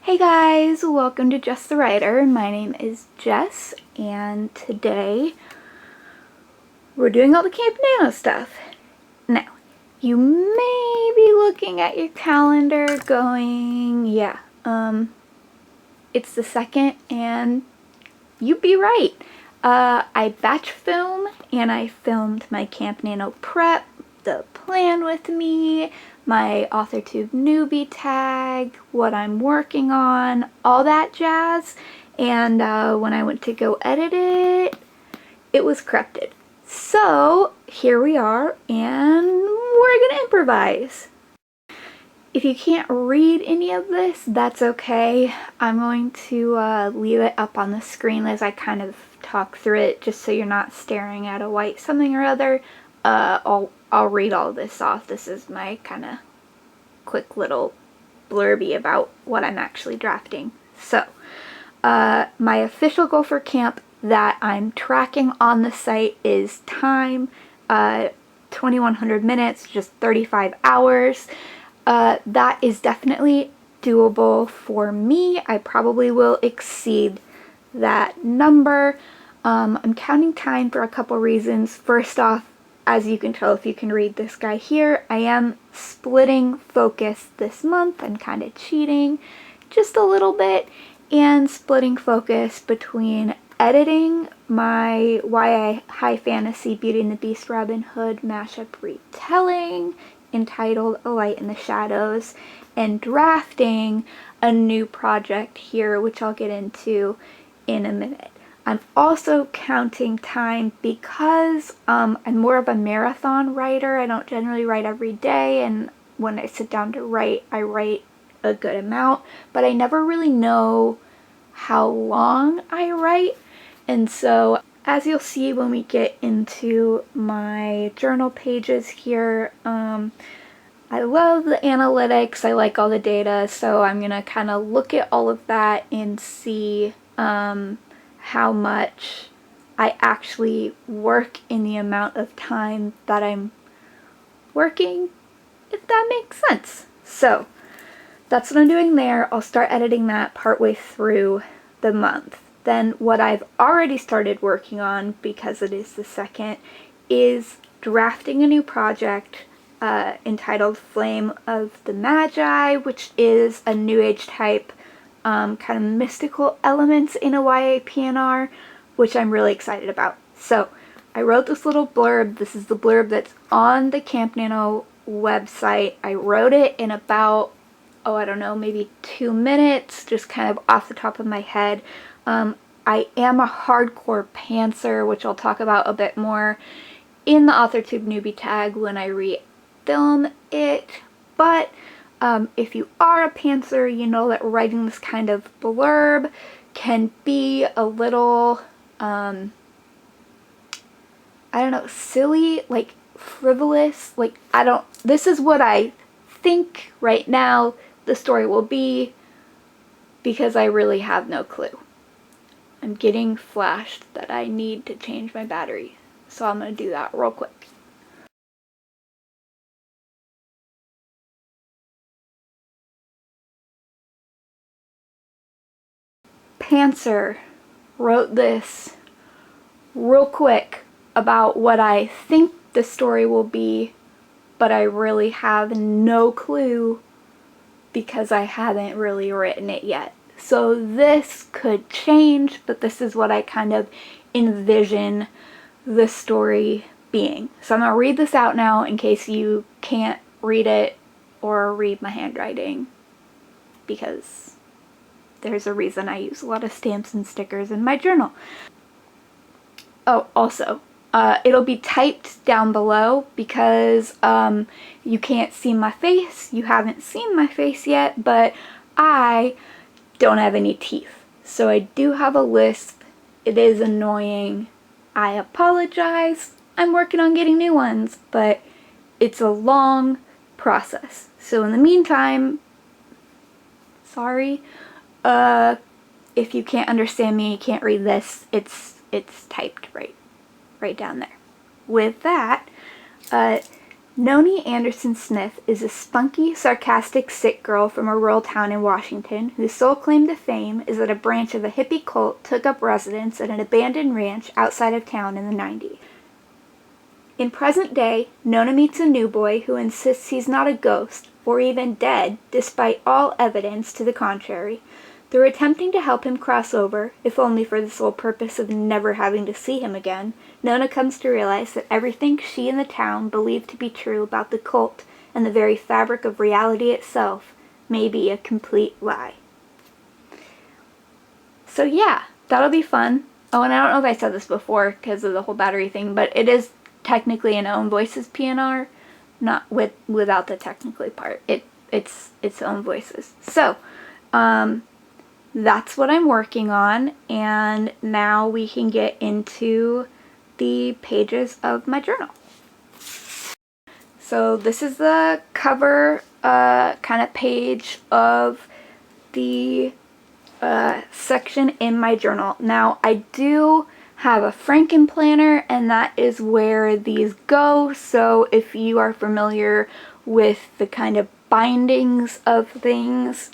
Hey guys, welcome to Just the Writer. My name is Jess, and today we're doing all the Camp Nano stuff. Now, you may be looking at your calendar going, yeah, it's the 2nd, and you'd be right. I batch film, and I filmed my Camp Nano prep, the plan with me, my AuthorTube newbie tag, what I'm working on, all that jazz. And when I went to go edit it, it was corrupted. So here we are, and we're gonna improvise. If you can't read any of this, that's okay. I'm going to leave it up on the screen as I kind of talk through it, just so you're not staring at a white something or other. I'll read all this off. This is my kind of quick little blurby about what I'm actually drafting. So, my official goal for camp that I'm tracking on the site is time, 2100 minutes, just 35 hours. That is definitely doable for me. I probably will exceed that number. I'm counting time for a couple reasons. First off, as you can tell if you can read this guy here, I am splitting focus this month. I'm kind of cheating just a little bit and splitting focus between editing my YA high fantasy Beauty and the Beast Robin Hood mashup retelling entitled A Light in the Shadows and drafting a new project here, which I'll get into in a minute. I'm also counting time because I'm more of a marathon writer. I don't generally write every day, and when I sit down to write, I write a good amount, but I never really know how long I write. And so, as you'll see when we get into my journal pages here, I love the analytics, I like all the data, so I'm gonna kind of look at all of that and see how much I actually work in the amount of time that I'm working, if that makes sense. So that's what I'm doing there. I'll start editing that partway through the month. Then what I've already started working on, because it is the 2nd, is drafting a new project entitled Flame of the Magi, which is a New Age type kind of mystical elements in a YA PNR, which I'm really excited about. So I wrote this little blurb. This is the blurb that's on the Camp Nano website. I wrote it in about, I don't know, maybe 2 minutes, just kind of off the top of my head. I am a hardcore pantser, which I'll talk about a bit more in the AuthorTube newbie tag when I re-film it, but if you are a pantser, you know that writing this kind of blurb can be a little, I don't know, silly, like frivolous, like this is what I think right now the story will be, because I really have no clue. I'm getting flashed that I need to change my battery, so I'm going to do that real quick. Pantser wrote this real quick about what I think the story will be, but I really have no clue because I haven't really written it yet. So this could change, but this is what I kind of envision the story being. So I'm going to read this out now in case you can't read it or read my handwriting, because there's a reason I use a lot of stamps and stickers in my journal. Oh, also, it'll be typed down below because you can't see my face. You haven't seen my face yet, but I don't have any teeth. So I do have a lisp. It is annoying. I apologize. I'm working on getting new ones, but it's a long process. So in the meantime, sorry. If you can't understand me, you can't read this, it's typed right down there. With that, Nona Anderson-Smith is a spunky, sarcastic, sick girl from a rural town in Washington whose sole claim to fame is that a branch of a hippie cult took up residence at an abandoned ranch outside of town in the 90s. In present day, Nona meets a new boy who insists he's not a ghost, or even dead, despite all evidence to the contrary. Through attempting to help him cross over, if only for the sole purpose of never having to see him again, Nona comes to realize that everything she and the town believed to be true about the cult and the very fabric of reality itself may be a complete lie. So yeah, that'll be fun. Oh, and I don't know if I said this before because of the whole battery thing, but it is technically an own voices PNR, not without the technically part. It's its own voices. So, that's what I'm working on, and now we can get into the pages of my journal. So this is the cover kind of page of the section in my journal. Now I do have a Franken planner, and that is where these go. So if you are familiar with the kind of bindings of things,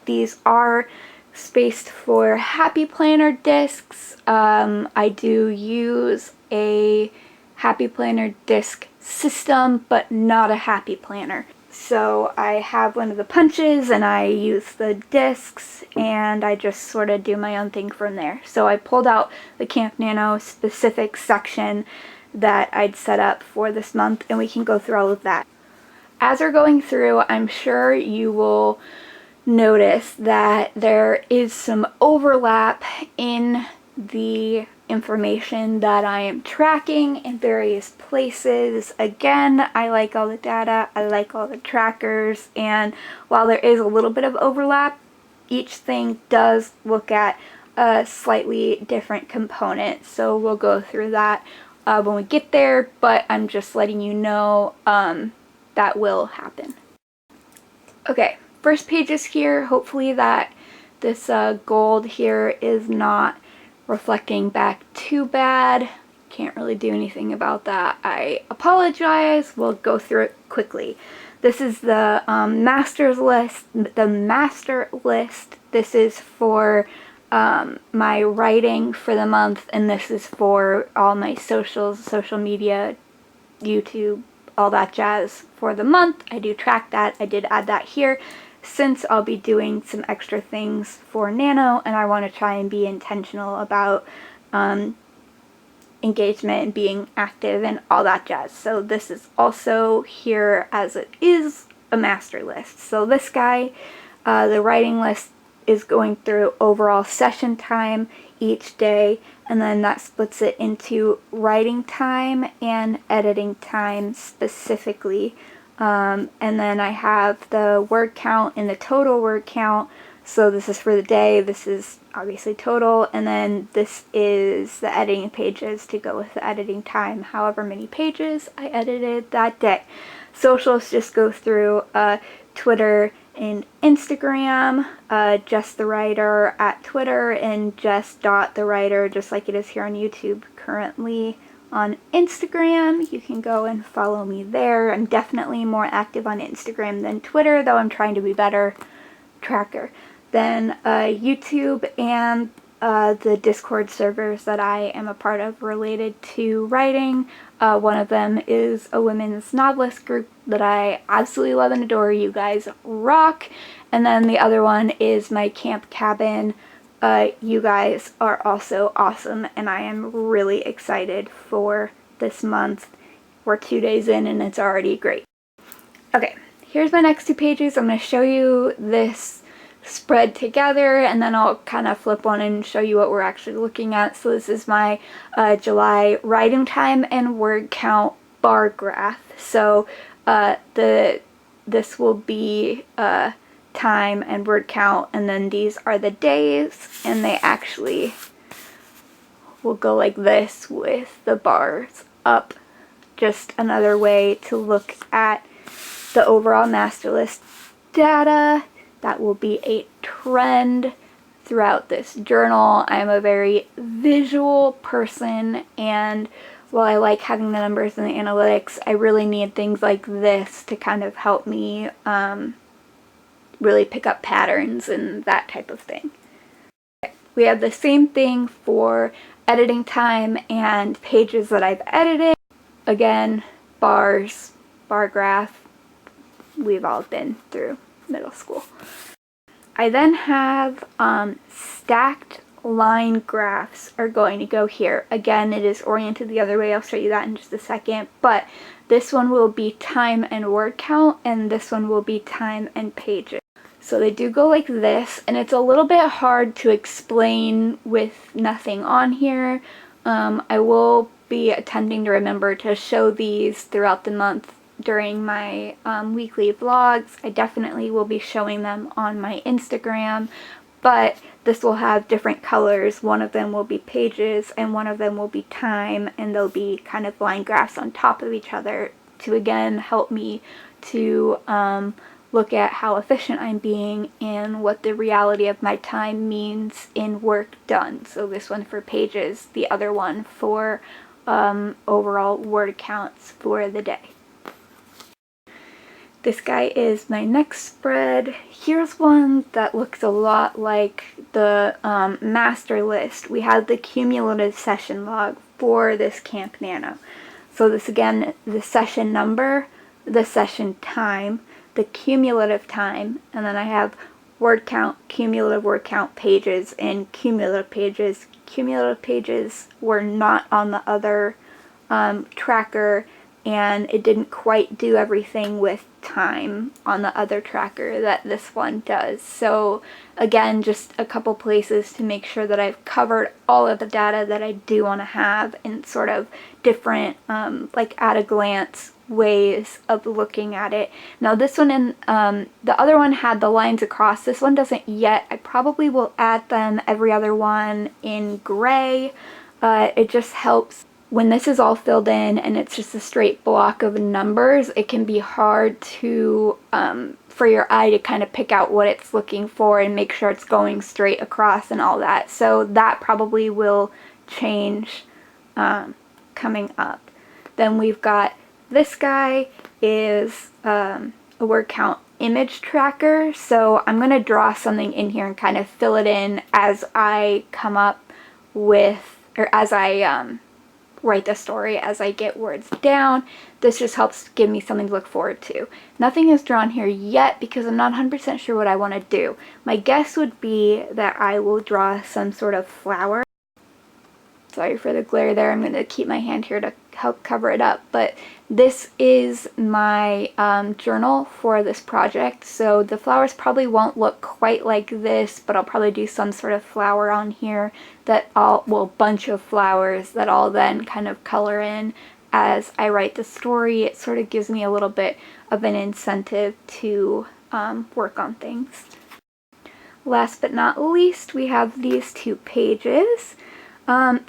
these are spaced for Happy Planner discs. I do use a Happy Planner disc system, but not a Happy Planner. So I have one of the punches and I use the discs and I just sort of do my own thing from there. So I pulled out the Camp Nano specific section that I'd set up for this month, and we can go through all of that. As we're going through, I'm sure you will notice that there is some overlap in the information that I am tracking in various places. Again, I like all the data, I like all the trackers, and while there is a little bit of overlap, each thing does look at a slightly different component. So we'll go through that when we get there, but I'm just letting you know that will happen. Okay. First page is here. Hopefully that this gold here is not reflecting back too bad. Can't really do anything about that. I apologize. We'll go through it quickly. This is the master's list, the master list. This is for my writing for the month, and this is for all my socials, social media, YouTube, all that jazz for the month. I do track that. I did add that here, since I'll be doing some extra things for Nano, and I want to try and be intentional about engagement and being active and all that jazz. So this is also here as it is a master list. So this guy, the writing list, is going through overall session time each day, and then that splits it into writing time and editing time specifically. And then I have the word count and the total word count. So this is for the day, this is obviously total, and then this is the editing pages to go with the editing time, however many pages I edited that day. Socials just go through Twitter and Instagram, Just the Writer at Twitter, and just.thewriter, just like it is here on YouTube currently. On Instagram, you can go and follow me there. I'm definitely more active on Instagram than Twitter, though I'm trying to be better tracker. Then YouTube and the Discord servers that I am a part of related to writing. One of them is a women's novelist group that I absolutely love and adore. You guys rock. And then the other one is my camp cabin. You guys are also awesome, and I am really excited for this month. We're 2 days in and it's already great. Okay, here's my next 2 pages. I'm going to show you this spread together, and then I'll kind of flip one and show you what we're actually looking at. So this is my July writing time and word count bar graph. So this will be time and word count, and then these are the days, and they actually will go like this with the bars up. Just another way to look at the overall master list data. That will be a trend throughout this journal. I'm a very visual person, and while I like having the numbers and the analytics, I really need things like this to kind of help me really pick up patterns and that type of thing. We have the same thing for editing time and pages that I've edited. Again, bars, bar graph, we've all been through middle school. I then have stacked line graphs are going to go here. Again, it is oriented the other way. I'll show you that in just a second. But this one will be time and word count, and this one will be time and pages. So they do go like this, and it's a little bit hard to explain with nothing on here. I will be attempting to remember to show these throughout the month during my weekly vlogs. I definitely will be showing them on my Instagram, but this will have different colors. One of them will be pages and one of them will be time, and they'll be kind of line graphs on top of each other to again help me to look at how efficient I'm being and what the reality of my time means in work done. So this one for pages, the other one for overall word counts for the day. This guy is my next spread. Here's one that looks a lot like the master list. We have the cumulative session log for this Camp Nano. So this again, the session number, the session time, the cumulative time, and then I have word count, cumulative word count, pages, and cumulative pages. Cumulative pages were not on the other tracker, and it didn't quite do everything with time on the other tracker that this one does. So again, just a couple places to make sure that I've covered all of the data that I do want to have in sort of different like at a glance ways of looking at it. Now this one and the other one had the lines across. This one doesn't yet. I probably will add them every other one in gray. It just helps when this is all filled in and it's just a straight block of numbers. It can be hard to for your eye to kind of pick out what it's looking for and make sure it's going straight across and all that. So that probably will change coming up. Then we've got this guy is a word count image tracker. So I'm going to draw something in here and kind of fill it in as I come up with, or as I write the story, as I get words down. This just helps give me something to look forward to. Nothing is drawn here yet because I'm not 100% sure what I want to do. My guess would be that I will draw some sort of flower. Sorry for the glare there. I'm going to keep my hand here to help cover it up. But this is my journal for this project. So the flowers probably won't look quite like this, but I'll probably do some sort of flower on here that well, bunch of flowers that I'll then kind of color in as I write the story. It sort of gives me a little bit of an incentive to work on things. Last but not least, we have these two pages.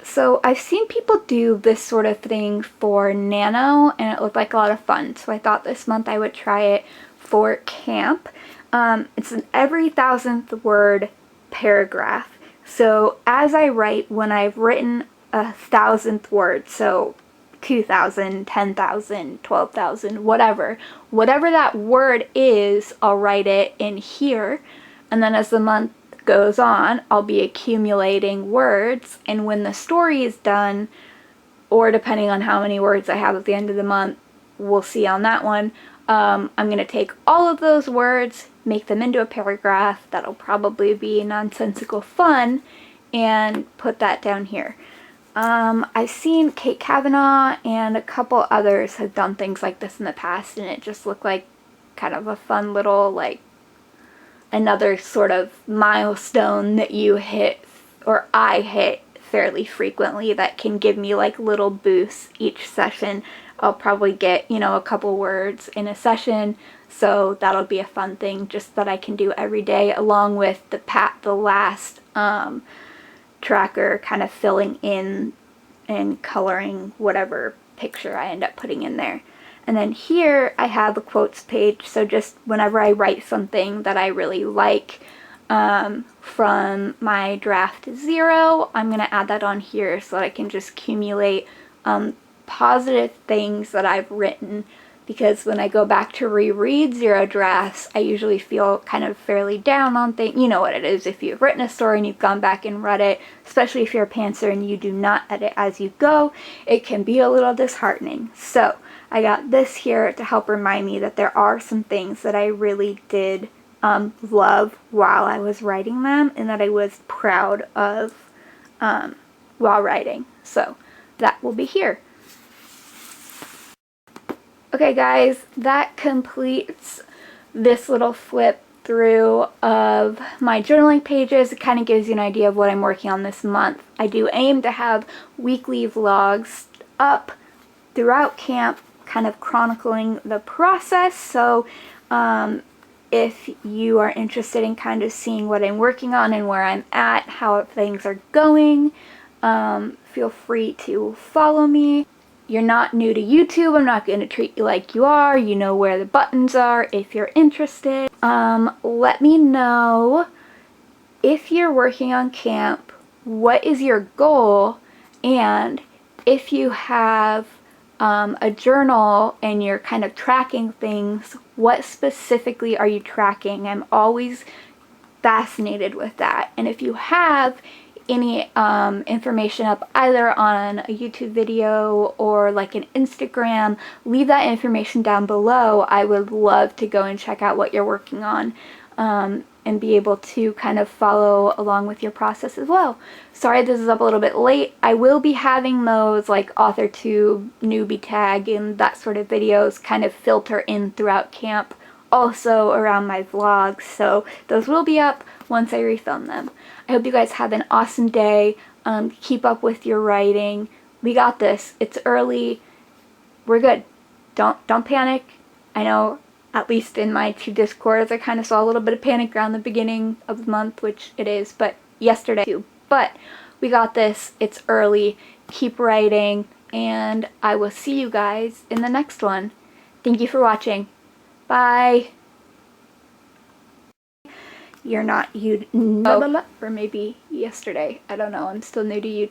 So I've seen people do this sort of thing for Nano, and it looked like a lot of fun. So I thought this month I would try it for camp. It's an every 1,000th word paragraph. So as I write, when I've written 1,000th word, so 2,000, 10,000, 12,000, whatever that word is, I'll write it in here. And then as the month goes on, I'll be accumulating words, and when the story is done, or depending on how many words I have at the end of the month, we'll see on that one, I'm going to take all of those words, make them into a paragraph that'll probably be nonsensical fun, and put that down here. I've seen Kate Kavanaugh and a couple others have done things like this in the past, and it just looked like kind of a fun little, like, another sort of milestone that you hit, or I hit fairly frequently, that can give me like little boosts each session. I'll probably get, you know, a couple words in a session, so that'll be a fun thing just that I can do every day, along with the last tracker kind of filling in and coloring whatever picture I end up putting in there. And then here I have a quotes page, so just whenever I write something that I really like from my draft 0, I'm going to add that on here so that I can just accumulate positive things that I've written, because when I go back to reread Zero Drafts, I usually feel kind of fairly down on things. You know what it is if you've written a story and you've gone back and read it, especially if you're a pantser and you do not edit as you go, it can be a little disheartening. So I got this here to help remind me that there are some things that I really did love while I was writing them, and that I was proud of while writing. So that will be here. Okay guys, that completes this little flip through of my journaling pages. It kind of gives you an idea of what I'm working on this month. I do aim to have weekly vlogs up throughout camp, kind of chronicling the process. So if you are interested in kind of seeing what I'm working on and where I'm at, how things are going, feel free to follow me. You're not new to YouTube. I'm not going to treat you like you are. You know where the buttons are if you're interested. Let me know if you're working on camp, what is your goal, and if you have a journal and you're kind of tracking things, what specifically are you tracking? I'm always fascinated with that. And if you have any information up either on a YouTube video or like an Instagram, leave that information down below. I would love to go and check out what you're working on and be able to kind of follow along with your process as well. Sorry this is up a little bit late. I will be having those like AuthorTube, newbie tag, and that sort of videos kind of filter in throughout camp, also around my vlogs, so those will be up once I refilm them. I hope you guys have an awesome day. Keep up with your writing. We got this. It's early. We're good. Don't panic. I know, at least in my 2 Discords, I kind of saw a little bit of panic around the beginning of the month, which it is, but yesterday too. But we got this. It's early. Keep writing, and I will see you guys in the next one. Thank you for watching. Bye. You're not, you know, or maybe yesterday. I don't know. I'm still new to YouTube.